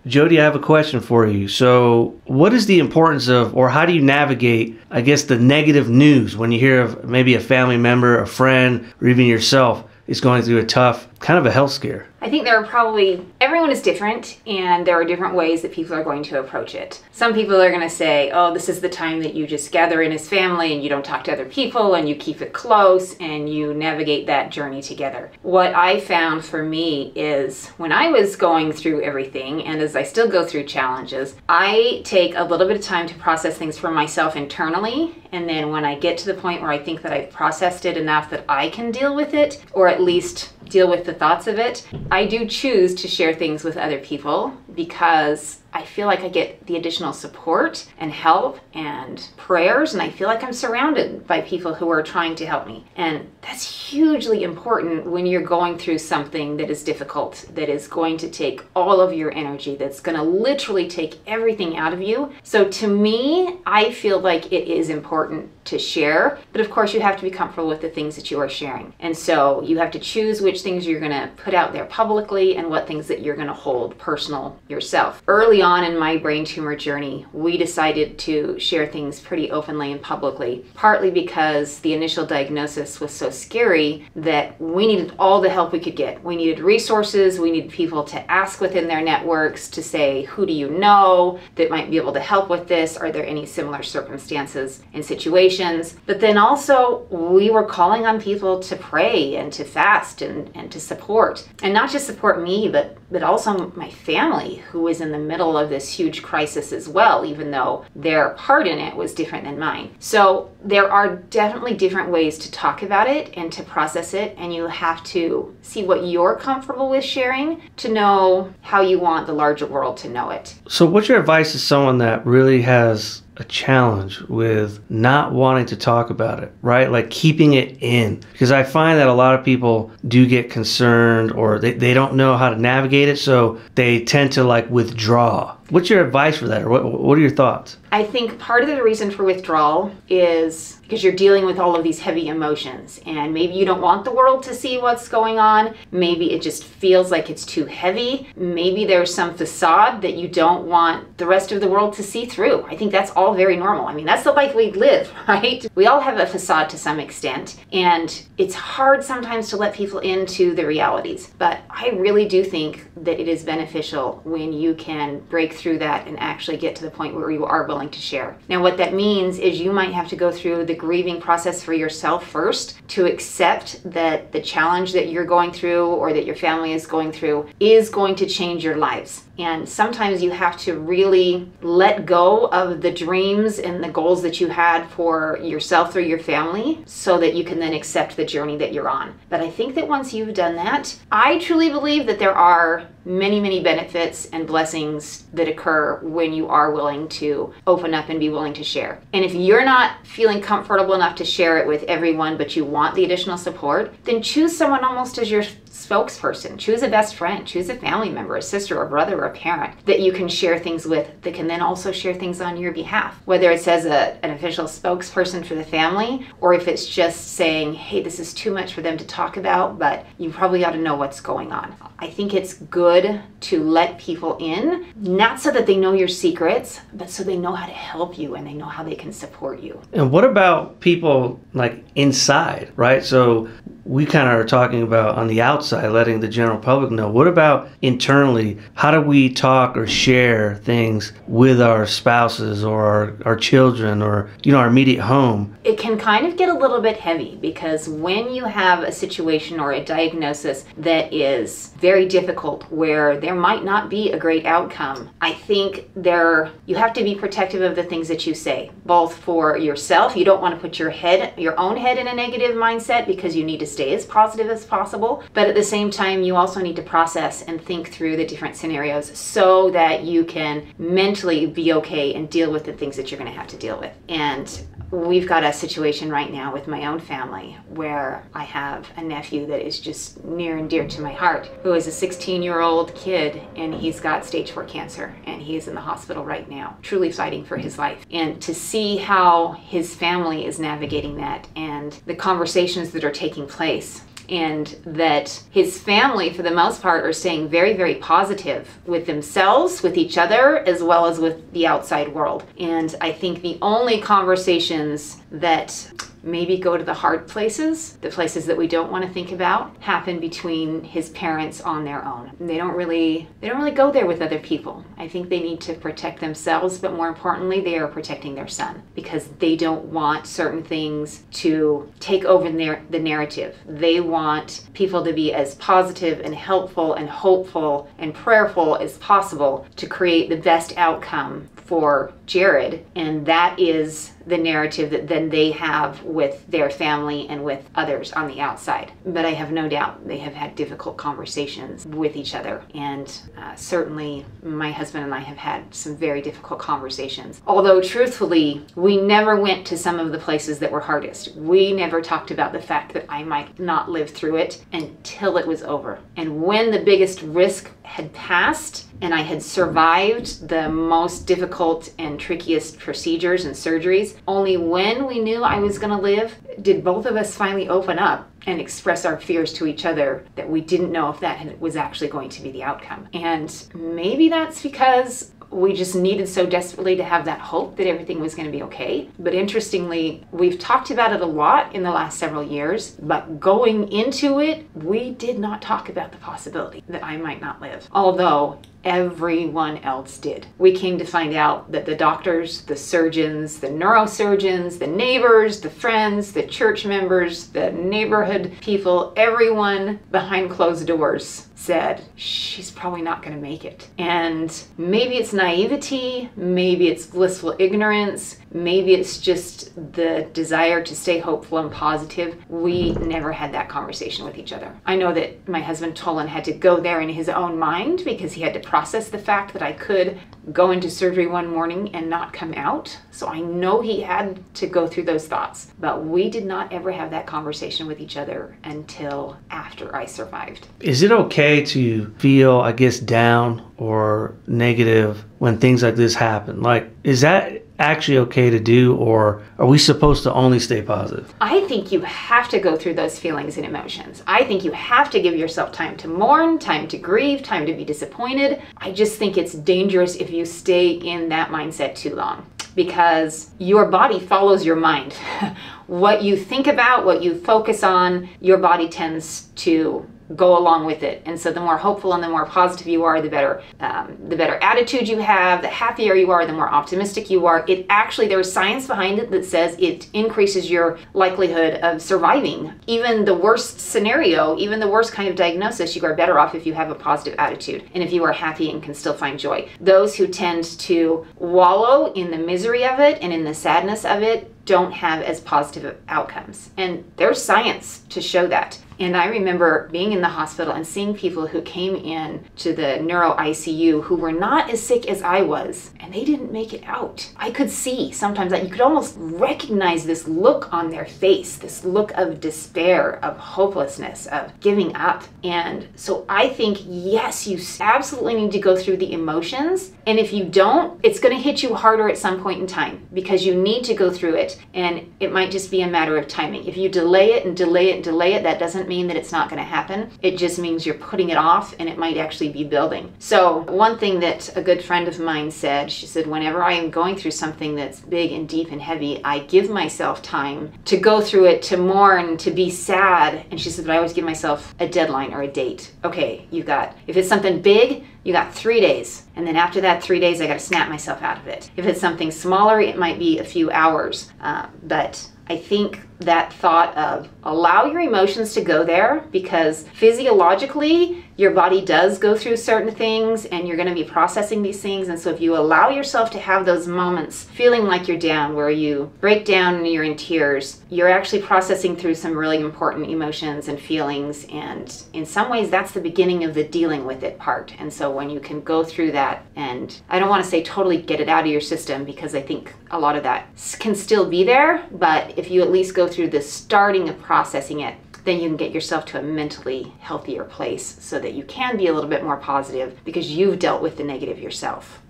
Jodi, I have a question for you. So, what is the importance of, or how do you navigate, I guess, the negative news when you hear of maybe a family member, a friend, or even yourself is going through a tough, kind of a health scare? I think there are probably, everyone is different, and there are different ways that people are going to approach it. Some people are going to say, oh, this is the time that you just gather in as family and you don't talk to other people and you keep it close and you navigate that journey together. What I found for me is when I was going through everything, and as I still go through challenges, I take a little bit of time to process things for myself internally, and then when I get to the point where I think that I've processed it enough that I can deal with it, or at least deal with the thoughts of it, I do choose to share things with other people because I feel like I get the additional support and help and prayers, and I feel like I'm surrounded by people who are trying to help me. And that's hugely important when you're going through something that is difficult, that is going to take all of your energy, that's going to literally take everything out of you. So to me, I feel like it is important to share, but of course you have to be comfortable with the things that you are sharing. And so you have to choose which things you're going to put out there publicly and what things that you're going to hold personal yourself. Early on in my brain tumor journey, we decided to share things pretty openly and publicly, partly because the initial diagnosis was so scary that we needed all the help we could get. We needed resources, we needed people to ask within their networks to say, who do you know that might be able to help with this? Are there any similar circumstances and situations? But then also we were calling on people to pray and to fast and to support, and not just support me, but also my family, who was in the middle of this huge crisis as well, even though their part in it was different than mine. So there are definitely different ways to talk about it and to process it, and you have to see what you're comfortable with sharing to know how you want the larger world to know it. So what's your advice to someone that really has a challenge with not wanting to talk about it, right? Like keeping it in. Because I find that a lot of people do get concerned, or they don't know how to navigate it, so they tend to like withdraw. What's your advice for that? Or what are your thoughts? I think part of the reason for withdrawal is because you're dealing with all of these heavy emotions, and maybe you don't want the world to see what's going on. Maybe it just feels like it's too heavy. Maybe there's some facade that you don't want the rest of the world to see through. I think that's all very normal. I mean, that's the life we live, right? We all have a facade to some extent, and it's hard sometimes to let people into the realities. But I really do think that it is beneficial when you can break through that and actually get to the point where you are willing to share. Now, what that means is you might have to go through the grieving process for yourself first to accept that the challenge that you're going through or that your family is going through is going to change your lives. And sometimes you have to really let go of the dreams and the goals that you had for yourself or your family so that you can then accept the journey that you're on. But I think that once you've done that, I truly believe that there are many, many benefits and blessings that occur when you are willing to open up and be willing to share. And if you're not feeling comfortable enough to share it with everyone, but you want the additional support, then choose someone almost as your spokesperson. Choose a best friend, choose a family member, a sister or brother or a parent that you can share things with, that can then also share things on your behalf. Whether it's as an official spokesperson for the family, or if it's just saying, hey, this is too much for them to talk about, but you probably ought to know what's going on. I think it's good to let people in, not so that they know your secrets, but so they know how to help you and they know how they can support you. And what about people like inside, right? So we kind of are talking about on the outside, letting the general public know. What about internally? How do we talk or share things with our spouses or our children or, our immediate home? It can kind of get a little bit heavy because when you have a situation or a diagnosis that is very difficult, where there might not be a great outcome, I think you have to be protective of the things that you say, both for yourself. You don't want to put your own head in a negative mindset because you need to stay as positive as possible. But at the same time, you also need to process and think through the different scenarios so that you can mentally be okay and deal with the things that you're going to have to deal with. And we've got a situation right now with my own family where I have a nephew that is just near and dear to my heart, who is a 16-year-old kid, and he's got stage 4 cancer, and he is in the hospital right now, truly fighting for his life. And to see how his family is navigating that and the conversations that are taking place and that his family, for the most part, are staying very, very positive with themselves, with each other, as well as with the outside world. And I think the only conversations that maybe go to the hard places, the places that we don't want to think about, happen between his parents on their own. They don't really go there with other people. I think they need to protect themselves, but more importantly, they are protecting their son because they don't want certain things to take over the narrative. They want people to be as positive and helpful and hopeful and prayerful as possible to create the best outcome for Jared, and that is the narrative that then they have with their family and with others on the outside. But I have no doubt they have had difficult conversations with each other, and certainly my husband and I have had some very difficult conversations. Although truthfully, we never went to some of the places that were hardest. We never talked about the fact that I might not live through it until it was over. And when the biggest risk had passed and I had survived the most difficult and trickiest procedures and surgeries, only when we knew I was going to live did both of us finally open up and express our fears to each other that we didn't know if that was actually going to be the outcome. And maybe that's because we just needed so desperately to have that hope that everything was going to be okay. But interestingly, we've talked about it a lot in the last several years, but going into it, we did not talk about the possibility that I might not live. Although everyone else did. We came to find out that the doctors, the surgeons, the neurosurgeons, the neighbors, the friends, the church members, the neighborhood people, everyone behind closed doors said, she's probably not going to make it. And maybe it's naivety, maybe it's blissful ignorance, maybe it's just the desire to stay hopeful and positive. We never had that conversation with each other. I know that my husband Tolan had to go there in his own mind because he had to process the fact that I could go into surgery one morning and not come out. So I know he had to go through those thoughts, but we did not ever have that conversation with each other until after I survived. Is it okay to feel, I guess, down or negative when things like this happen? Like, is that actually okay to do, or are we supposed to only stay positive? I think you have to go through those feelings and emotions. I think you have to give yourself time to mourn, time to grieve, time to be disappointed. I just think it's dangerous if you stay in that mindset too long, because your body follows your mind. What you think about, what you focus on, your body tends to go along with it. And so the more hopeful and the more positive you are, the better attitude you have, the happier you are, the more optimistic you are. It actually, there's science behind it that says it increases your likelihood of surviving. Even the worst scenario, even the worst kind of diagnosis, you are better off if you have a positive attitude and if you are happy and can still find joy. Those who tend to wallow in the misery of it and in the sadness of it don't have as positive outcomes. And there's science to show that. And I remember being in the hospital and seeing people who came in to the neuro ICU who were not as sick as I was, and they didn't make it out. I could see sometimes that you could almost recognize this look on their face, this look of despair, of hopelessness, of giving up. And so I think, yes, you absolutely need to go through the emotions. And if you don't, it's going to hit you harder at some point in time because you need to go through it. And it might just be a matter of timing. If you delay it and delay it and delay it, that doesn't mean that it's not going to happen. It just means you're putting it off and it might actually be building. So one thing that a good friend of mine said, she said, whenever I am going through something that's big and deep and heavy, I give myself time to go through it, to mourn, to be sad. And she said, but I always give myself a deadline or a date. Okay, if it's something big, you got 3 days. And then after that 3 days, I got to snap myself out of it. If it's something smaller, it might be a few hours. But I think that thought of allow your emotions to go there, because physiologically your body does go through certain things and you're going to be processing these things. And so if you allow yourself to have those moments feeling like you're down, where you break down and you're in tears, you're actually processing through some really important emotions and feelings. And in some ways that's the beginning of the dealing with it part. And so when you can go through that, and I don't want to say totally get it out of your system, because I think a lot of that can still be there, but if you at least go through the starting of processing it, then you can get yourself to a mentally healthier place so that you can be a little bit more positive because you've dealt with the negative yourself.